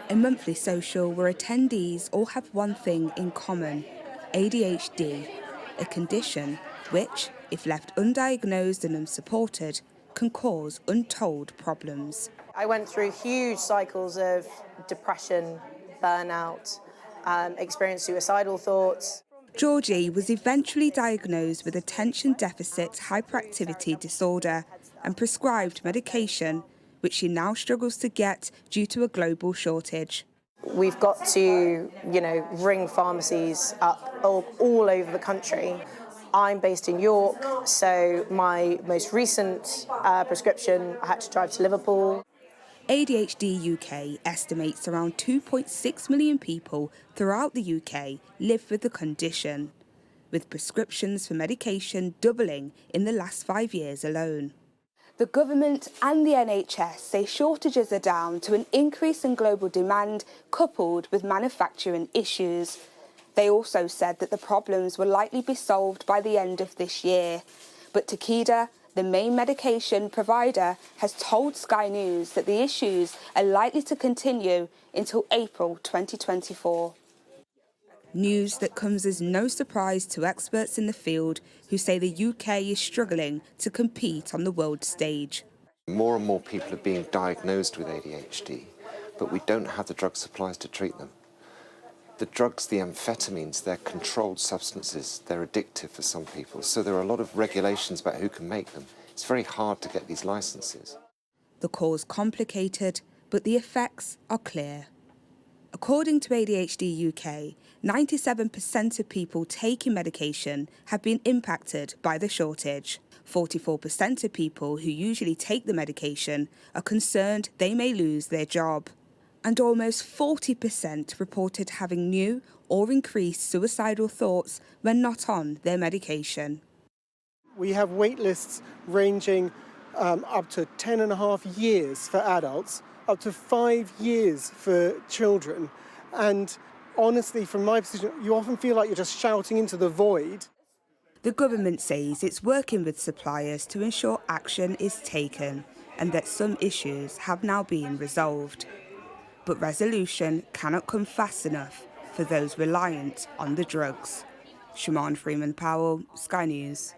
A monthly social where attendees all have one thing in common: ADHD, a condition which, if left undiagnosed and unsupported, can cause untold problems. I went through huge cycles of depression, burnout, experienced suicidal thoughts. Georgie was eventually diagnosed with attention deficit hyperactivity disorder and prescribed medication, which she now struggles to get due to a global shortage. We've got to, ring pharmacies up all over the country. I'm based in York, so my most recent prescription, I had to drive to Liverpool. ADHD UK estimates around 2.6 million people throughout the UK live with the condition, with prescriptions for medication doubling in the last 5 years alone. The government and the NHS say shortages are down to an increase in global demand coupled with manufacturing issues. They also said that the problems will likely be solved by the end of this year. But Takeda, the main medication provider, has told Sky News that the issues are likely to continue until April 2024. News that comes as no surprise to experts in the field who say the UK is struggling to compete on the world stage. More and more people are being diagnosed with ADHD, but we don't have the drug supplies to treat them. The drugs, the amphetamines, they're controlled substances. They're addictive for some people, so there are a lot of regulations about who can make them. It's very hard to get these licenses. The cause complicated, but the effects are clear. According to ADHD UK, 97% of people taking medication have been impacted by the shortage. 44% of people who usually take the medication are concerned they may lose their job. And almost 40% reported having new or increased suicidal thoughts when not on their medication. We have wait lists ranging up to 10.5 years for adults, up to 5 years for children. And honestly, from my position, you often feel like you're just shouting into the void. The government says it's working with suppliers to ensure action is taken and that some issues have now been resolved. But resolution cannot come fast enough for those reliant on the drugs. Siobhan Freeman-Powell, Sky News.